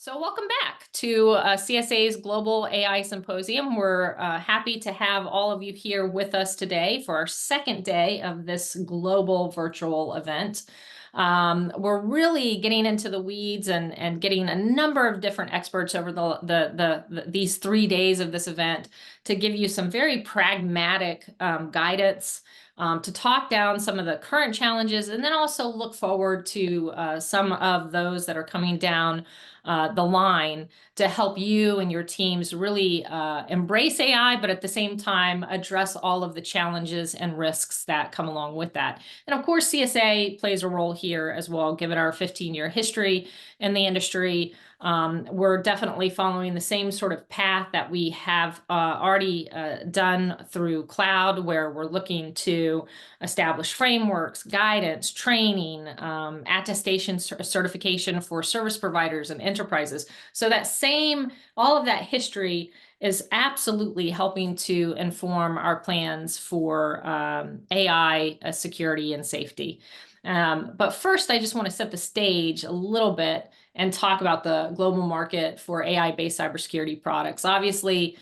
So welcome back to CSA's Global AI Symposium. We're happy to have all of you here with us today for our second day of this global virtual event. We're really getting into the weeds and getting a number of different experts over these 3 days of this event to give you some very pragmatic guidance, to talk down some of the current challenges, and then also look forward to some of those that are coming down the line to help you and your teams really embrace AI, but at the same time address all of the challenges and risks that come along with that. And of course, CSA plays a role here as well, given our 15-year history in the industry. We're definitely following the same sort of path that we have already done through cloud, where we're looking to establish frameworks, guidance, training, attestation, certification for service providers and enterprises. So that all of that history is absolutely helping to inform our plans for AI security and safety. But first, I just want to set the stage a little bit and talk about the global market for AI-based cybersecurity products. Obviously,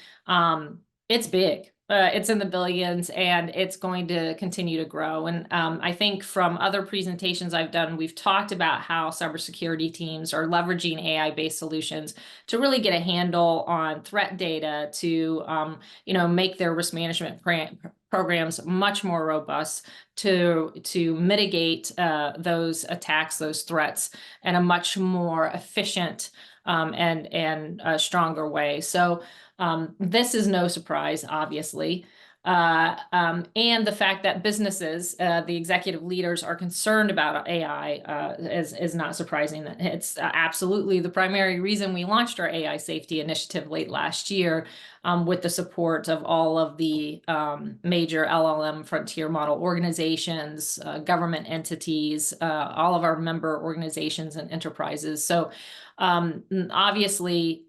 it's big. It's in the billions, and it's going to continue to grow. And I think from other presentations I've done, we've talked about how cybersecurity teams are leveraging AI-based solutions to really get a handle on threat data to make their risk management programs much more robust to mitigate those attacks, those threats, in a much more efficient and stronger way. So this is no surprise, obviously. And the fact that businesses, the executive leaders, are concerned about AI is not surprising. It's absolutely the primary reason we launched our AI safety initiative late last year, with the support of all of the major LLM frontier model organizations, government entities, all of our member organizations and enterprises. So obviously,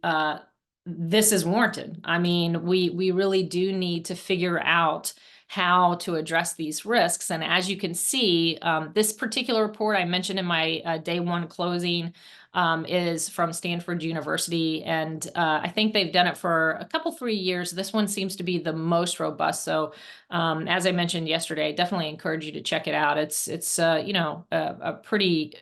this is warranted. I mean, we really do need to figure out how to address these risks. And as you can see, this particular report I mentioned in my day one closing is from Stanford University. And I think they've done it for a couple, 3 years. This one seems to be the most robust. So as I mentioned yesterday, I definitely encourage you to check it out. It's a pretty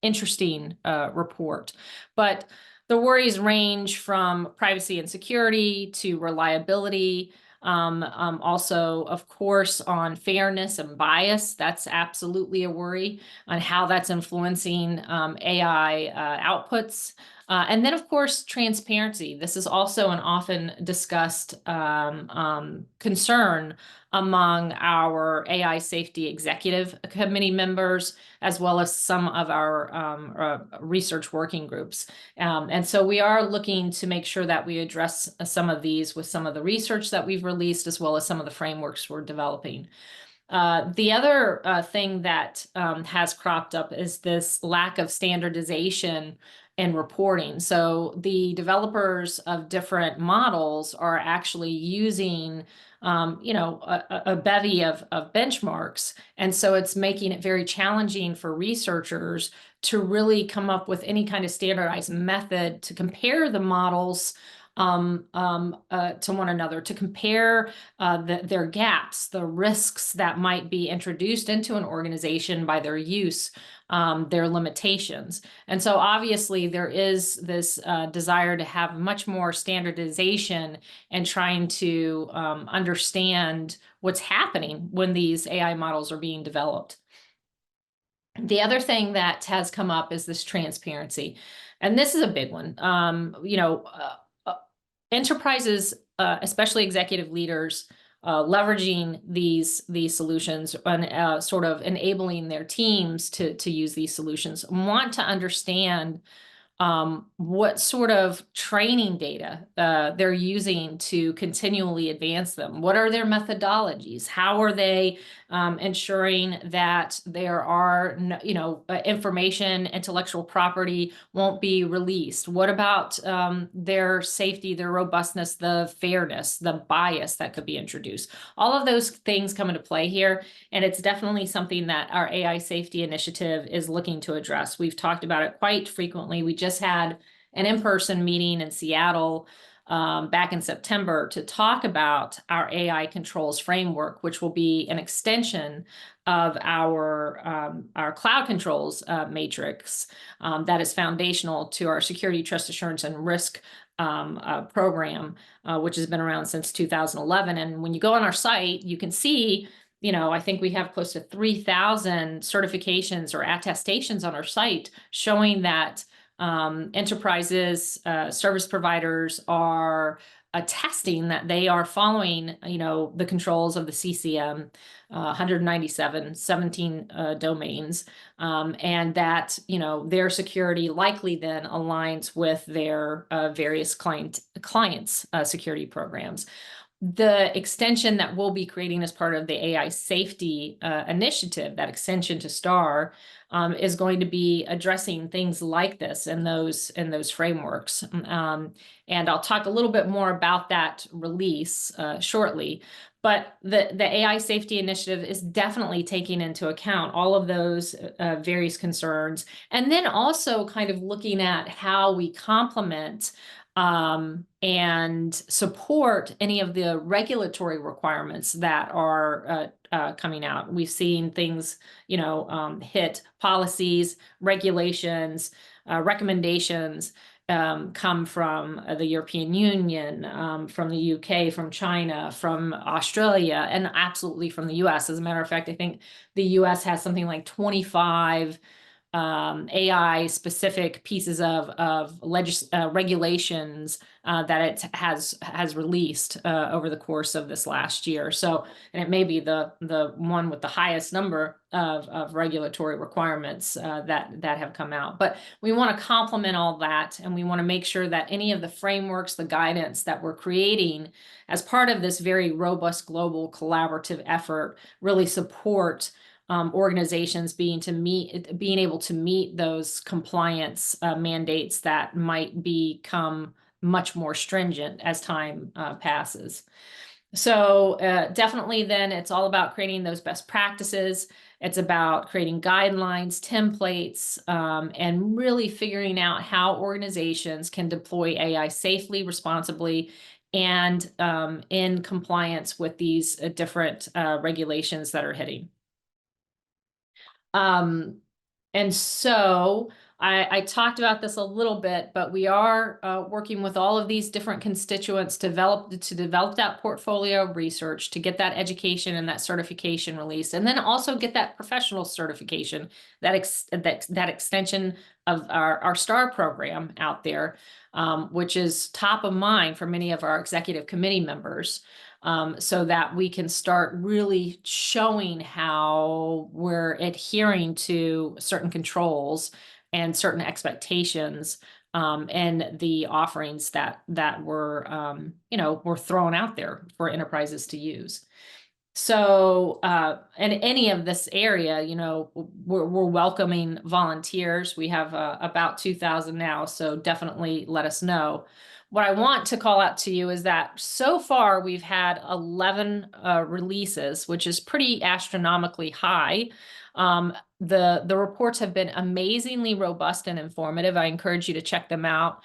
interesting report. But the worries range from privacy and security to reliability, also, of course, on fairness and bias. That's absolutely a worry on how that's influencing AI outputs. And then, of course, transparency. This is also an often discussed concern among our AI safety executive committee members, as well as some of our research working groups. And so we are looking to make sure that we address some of these with some of the research that we've released, as well as some of the frameworks we're developing. The other thing that has cropped up is this lack of standardization and reporting. So the developers of different models are actually using a bevy of benchmarks. And so it's making it very challenging for researchers to really come up with any kind of standardized method to compare the models to one another, to compare their gaps, the risks that might be introduced into an organization by their use, their limitations. And so obviously there is this desire to have much more standardization and trying to understand what's happening when these AI models are being developed. The other thing that has come up is this transparency. And this is a big one. Enterprises, especially executive leaders, leveraging these solutions and sort of enabling their teams to use these solutions, want to understand what sort of training data they're using to continually advance them. What are their methodologies? How are they ensuring that there are, information, intellectual property won't be released? What about their safety, their robustness, the fairness, the bias that could be introduced? All of those things come into play here, and it's definitely something that our AI safety initiative is looking to address. We've talked about it quite frequently. We just had an in-person meeting in Seattle back in September to talk about our AI controls framework, which will be an extension of our cloud controls matrix that is foundational to our security, trust assurance, and risk program, which has been around since 2011. And when you go on our site, you can see, I think we have close to 3,000 certifications or attestations on our site showing that enterprises, service providers are attesting that they are following, the controls of the CCM, 197, 17 domains, and that, their security likely then aligns with their various clients' security programs. The extension that we'll be creating as part of the AI safety initiative, that extension to STAR, is going to be addressing things like this in those frameworks. And I'll talk a little bit more about that release shortly. But the AI safety initiative is definitely taking into account all of those various concerns, and then also kind of looking at how we complement and support any of the regulatory requirements that are coming out. We've seen things, hit policies, regulations, recommendations come from the European Union, from the UK, from China, from Australia, and absolutely from the US. As a matter of fact, I think the US has something like 25 AI specific pieces of regulations that it has released over the course of this last year. So, and it may be the one with the highest number of regulatory requirements that have come out. But we want to complement all that, and we want to make sure that any of the frameworks, the guidance that we're creating as part of this very robust global collaborative effort really support organizations being able to meet those compliance mandates that might become much more stringent as time passes. So definitely then it's all about creating those best practices. It's about creating guidelines, templates, and really figuring out how organizations can deploy AI safely, responsibly, and in compliance with these different regulations that are hitting. And so I talked about this a little bit, but we are working with all of these different constituents to develop that portfolio of research, to get that education and that certification released, and then also get that professional certification, that extension of our STAR program out there, which is top of mind for many of our executive committee members. So that we can start really showing how we're adhering to certain controls and certain expectations and the offerings that were were thrown out there for enterprises to use. So in any of this area, we're welcoming volunteers. We have about 2,000 now, so definitely let us know. What I want to call out to you is that so far we've had 11 releases, which is pretty astronomically high. The reports have been amazingly robust and informative. I encourage you to check them out.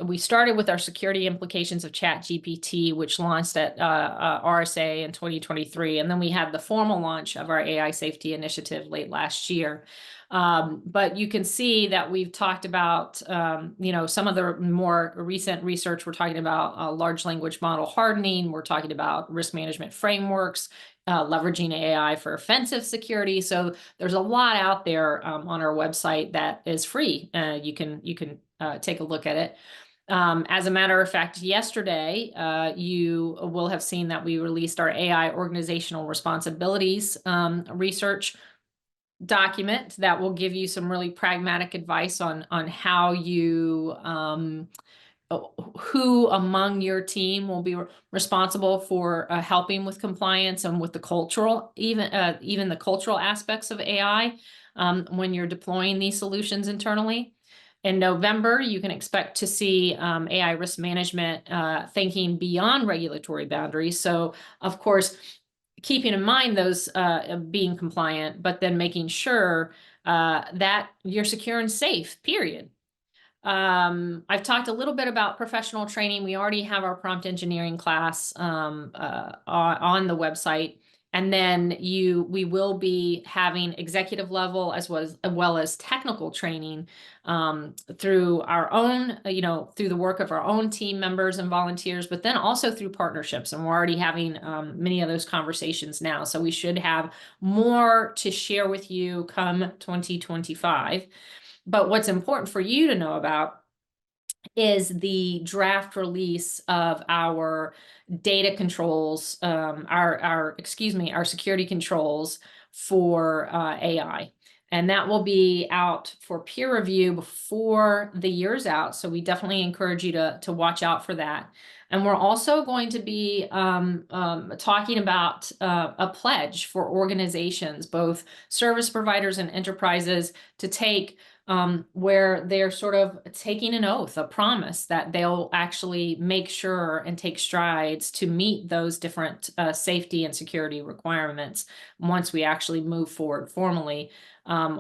We started with our security implications of ChatGPT, which launched at RSA in 2023. And then we had the formal launch of our AI safety initiative late last year. But you can see that we've talked about, some of the more recent research. We're talking about large language model hardening. We're talking about risk management frameworks, leveraging AI for offensive security. So there's a lot out there on our website that is free. You can take a look at it. As a matter of fact, yesterday, you will have seen that we released our AI organizational responsibilities research document that will give you some really pragmatic advice on how you who among your team will be responsible for helping with compliance and with the cultural, even the cultural aspects of AI when you're deploying these solutions internally. In November, you can expect to see AI risk management thinking beyond regulatory boundaries. So, of course, keeping in mind those being compliant, but then making sure that you're secure and safe, period. I've talked a little bit about professional training. We already have our prompt engineering class on the website. And then we will be having executive level as well as technical training through our own, through the work of our own team members and volunteers, but then also through partnerships. And we're already having many of those conversations now. So we should have more to share with you come 2025. But what's important for you to know about is the draft release of our data controls, our security controls for AI. And that will be out for peer review before the year's out. So we definitely encourage you to watch out for that. And we're also going to be talking about a pledge for organizations, both service providers and enterprises, to take where they're sort of taking an oath, a promise that they'll actually make sure and take strides to meet those different safety and security requirements once we actually move forward formally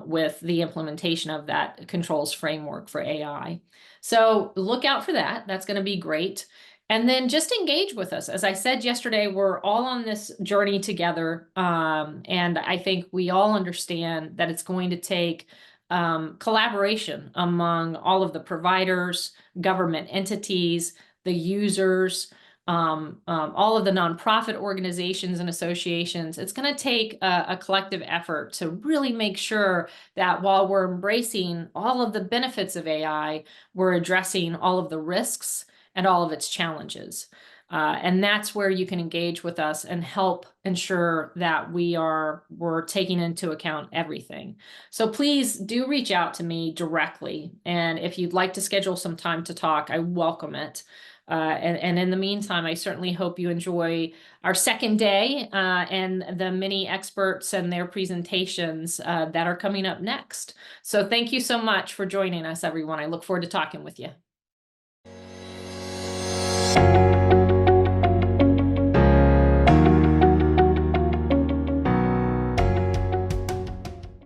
with the implementation of that controls framework for AI. So look out for that. That's going to be great. And then just engage with us. As I said yesterday, we're all on this journey together. And I think we all understand that it's going to take collaboration among all of the providers, government entities, the users, all of the nonprofit organizations and associations. It's going to take a collective effort to really make sure that while we're embracing all of the benefits of AI, we're addressing all of the risks and all of its challenges. And that's where you can engage with us and help ensure that we're taking into account everything. So please do reach out to me directly. And if you'd like to schedule some time to talk, I welcome it. And in the meantime, I certainly hope you enjoy our second day and the many experts and their presentations that are coming up next. So thank you so much for joining us, everyone. I look forward to talking with you.